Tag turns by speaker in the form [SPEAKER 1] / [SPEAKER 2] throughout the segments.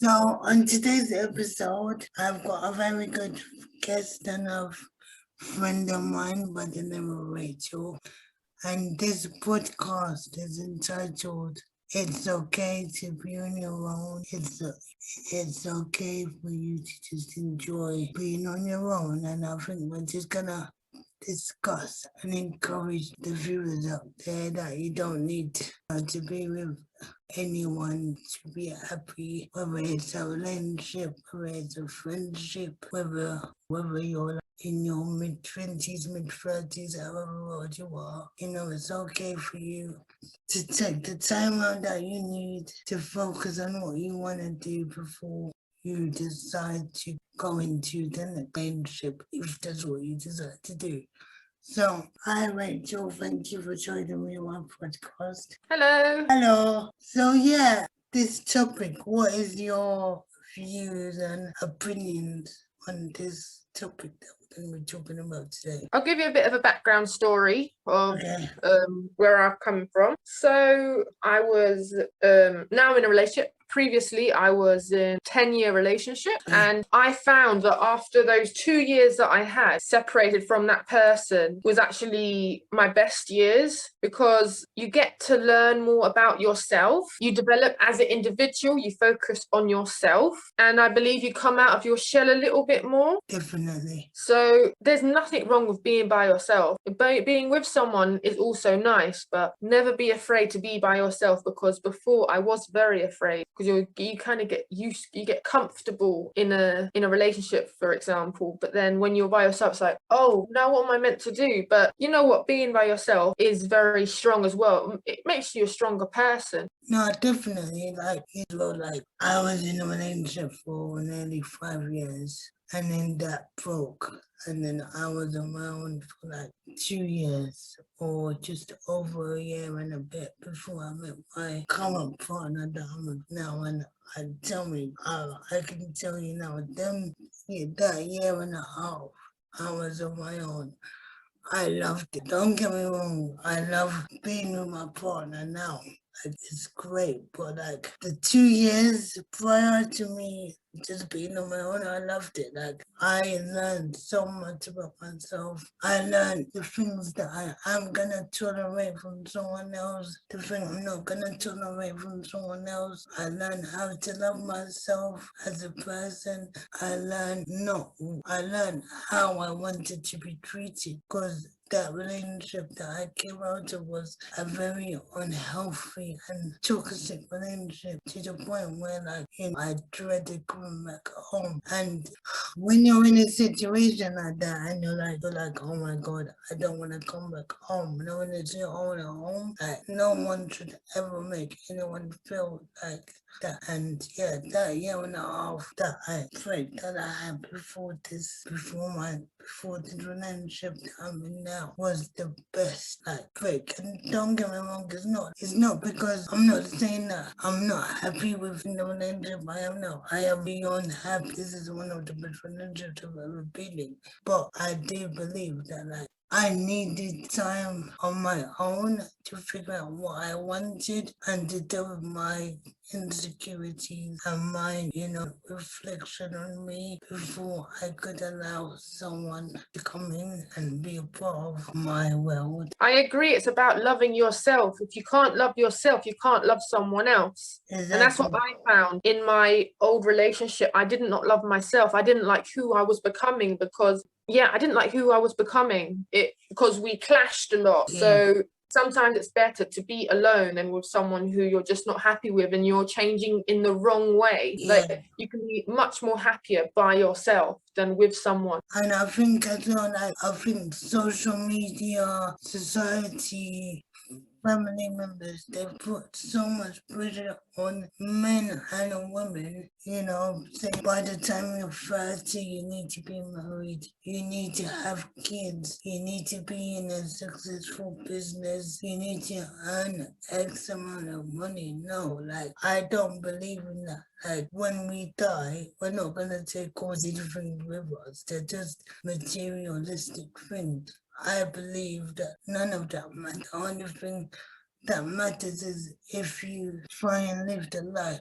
[SPEAKER 1] So on today's episode, I've got a very good guest and a friend of mine by the name of Rachel. And this podcast is entitled It's Okay to Be on Your Own. It's okay for you to just enjoy being on your own. And I think we're just gonna discuss and encourage the viewers out there that you don't need to be with anyone to be happy, whether it's a relationship, whether it's a friendship, whether you're in your mid-20s, mid-30s, however old you are. It's okay for you to take the time out that you need to focus on what you want to do before you decide to go into the next relationship, if that's what you decide to do. So, hi Rachel, thank you for joining me on my podcast.
[SPEAKER 2] Hello.
[SPEAKER 1] Hello. So yeah, this topic, what is your views and opinions on this topic that we're going to be talking about today?
[SPEAKER 2] I'll give you a bit of a background story of
[SPEAKER 1] Okay.
[SPEAKER 2] where I've come from. So I was now in a relationship. Previously, I was in a 10-year relationship, and I found that after those 2 years that I had separated from that person was actually my best years, because you get to learn more about yourself. You develop as an individual, you focus on yourself, and I believe you come out of your shell a little bit more.
[SPEAKER 1] Definitely.
[SPEAKER 2] So there's nothing wrong with being by yourself. Being with someone is also nice, but never be afraid to be by yourself, because before I was very afraid, because you kind of get used, you get comfortable in a relationship, for example, but then when you're by yourself, it's like, oh, now what am I meant to do? But you know what, being by yourself is very strong as well. It makes you a stronger person.
[SPEAKER 1] No, definitely. Like I was in a relationship for nearly 5 years, and then that broke. And then I was on my own for like 2 years, or just over a year and a bit, before I met my current partner that I'm with now. And I can tell you now, that year and a half, I was on my own. I loved it. Don't get me wrong. I love being with my partner now. It's great, but like the 2 years prior to me just being on my own, I loved it. Like, I learned so much about myself. I learned the things that I'm gonna tolerate from someone else, the thing I'm not gonna tolerate from someone else. I learned how to love myself as a person. I learned how I wanted to be treated, because that relationship that I came out of was a very unhealthy and toxic relationship, to the point where I dreaded coming back home. And when you're in a situation like that and you're like, oh my God, I don't want to come back home. No one is your own at home. Like, no one should ever make anyone feel like that. And yeah, that year and a half that I prayed that I had before this relationship that I'm in now was the best break. And don't get me wrong, it's not because I'm not saying that I'm not happy with the relationship I am now. I am beyond happy. This is one of the best relationships I've ever been in. But I do believe that I needed time on my own to figure out what I wanted and to deal with my insecurities and my, reflection on me before I could allow someone to come in and be a part of my world.
[SPEAKER 2] I agree. It's about loving yourself. If you can't love yourself, you can't love someone else.
[SPEAKER 1] Exactly.
[SPEAKER 2] And that's what I found in my old relationship. I did not love myself. I didn't like who I was becoming, because I didn't like who I was becoming because we clashed a lot. Yeah. So sometimes it's better to be alone than with someone who you're just not happy with and you're changing in the wrong way. Yeah. Like, you can be much more happier by yourself than with someone.
[SPEAKER 1] And I think as well, I think social media, society, family members, they put so much pressure on men and women, saying by the time you're 30, you need to be married, you need to have kids, you need to be in a successful business, you need to earn X amount of money. No, I don't believe in that. When we die, we're not going to take all these things with us. They're just materialistic things. I believe that none of that matters. The only thing that matters is if you try and live the life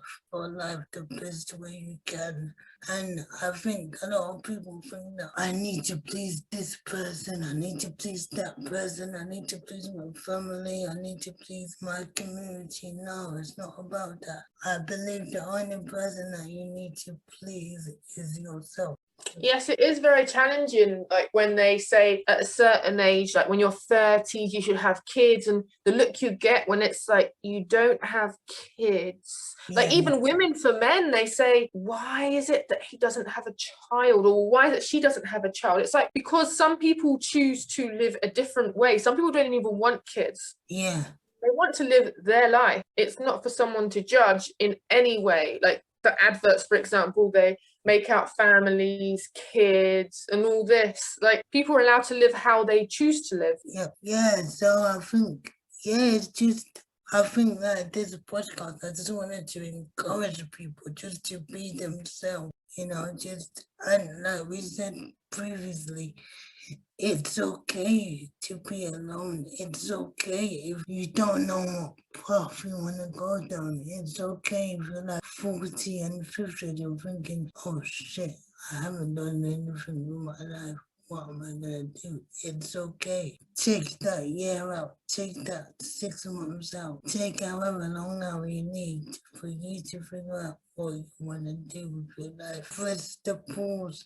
[SPEAKER 1] the best way you can. And I think a lot of people think that I need to please this person, I need to please that person, I need to please my family, I need to please my community. No, it's not about that. I believe the only person that you need to please is yourself.
[SPEAKER 2] Yes, it is very challenging. Like when they say at a certain age, like when you're 30s, you should have kids, and the look you get when it's like you don't have kids. Like
[SPEAKER 1] Yeah.
[SPEAKER 2] even women, for men, they say, why is it that he doesn't have a child, or why that she doesn't have a child? It's like because some people choose to live a different way. Some people don't even want kids.
[SPEAKER 1] Yeah.
[SPEAKER 2] They want to live their life. It's not for someone to judge in any way. Like the adverts, for example, they make out families, kids, and all this. Like people are allowed to live how they choose to live.
[SPEAKER 1] Yeah. So I think, it's just, I think that this podcast, I just wanted to encourage people just to be themselves, and like we said previously, it's okay to be alone. It's okay if you don't know what path you want to go down. It's okay if you're like 40 and 50 and you're thinking, oh shit, I haven't done anything with my life. What am I gonna do? It's okay. Take that year out. Take that 6 months out. Take however long now you need for you to figure out what you want to do with your life. Press the pause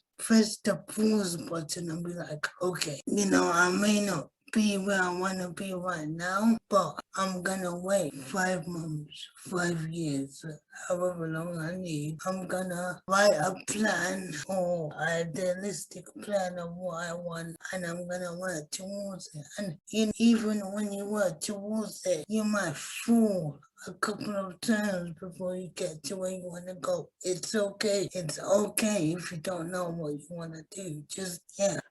[SPEAKER 1] button and be like, okay, I may not be where I want to be right now, but I'm gonna wait 5 months, 5 years, however long I need. I'm gonna write a plan or idealistic plan of what I want, and I'm gonna work towards it. And even when you work towards it, you might fall a couple of times before you get to where you want to go. It's okay. It's okay if you don't know what you want to do.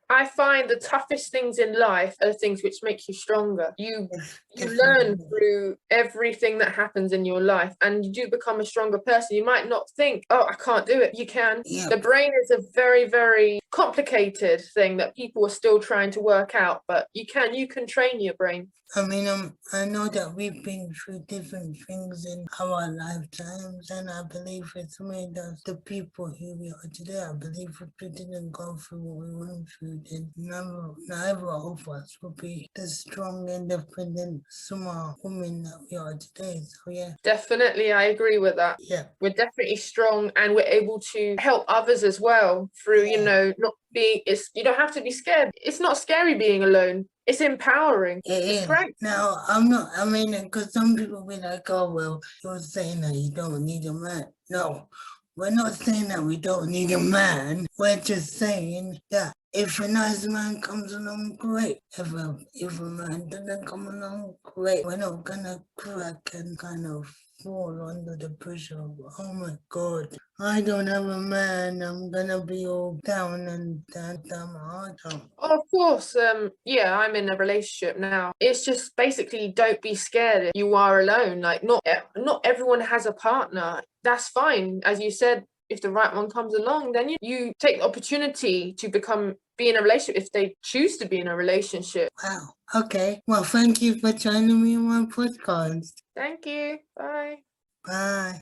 [SPEAKER 2] I find the toughest things in life are the things which make you stronger. You learn through everything that happens in your life, and you do become a stronger person. You might not think, oh, I can't do it. You can.
[SPEAKER 1] Yeah.
[SPEAKER 2] The brain is a very, very complicated thing that people are still trying to work out, but you can train your brain.
[SPEAKER 1] I mean, I know that we've been through different things in our lifetimes, and I believe it's made us the people who we are today. I believe if we didn't go through what we went through, then neither of us would be the strong, independent, smart women that we are today. So yeah.
[SPEAKER 2] Definitely, I agree with that.
[SPEAKER 1] Yeah.
[SPEAKER 2] We're definitely strong, and we're able to help others as well through, not being, you don't have to be scared. It's not scary being alone. It's empowering. It's great.
[SPEAKER 1] Now, because some people be like, oh, well, you're saying that you don't need a man. No, we're not saying that we don't need a man. We're just saying that if a nice man comes along, great. If a man doesn't come along, great. We're not gonna crack and kind of fall under the pressure of, oh my God, I don't have a man, I'm gonna be all down my heart.
[SPEAKER 2] Of course, I'm in a relationship now. It's just basically don't be scared if you are alone. Like not everyone has a partner. That's fine. As you said, if the right one comes along, then you take the opportunity to be in a relationship if they choose to be in a relationship.
[SPEAKER 1] Wow. Okay. Well, thank you for joining me on my podcast.
[SPEAKER 2] Thank you. Bye.
[SPEAKER 1] Bye.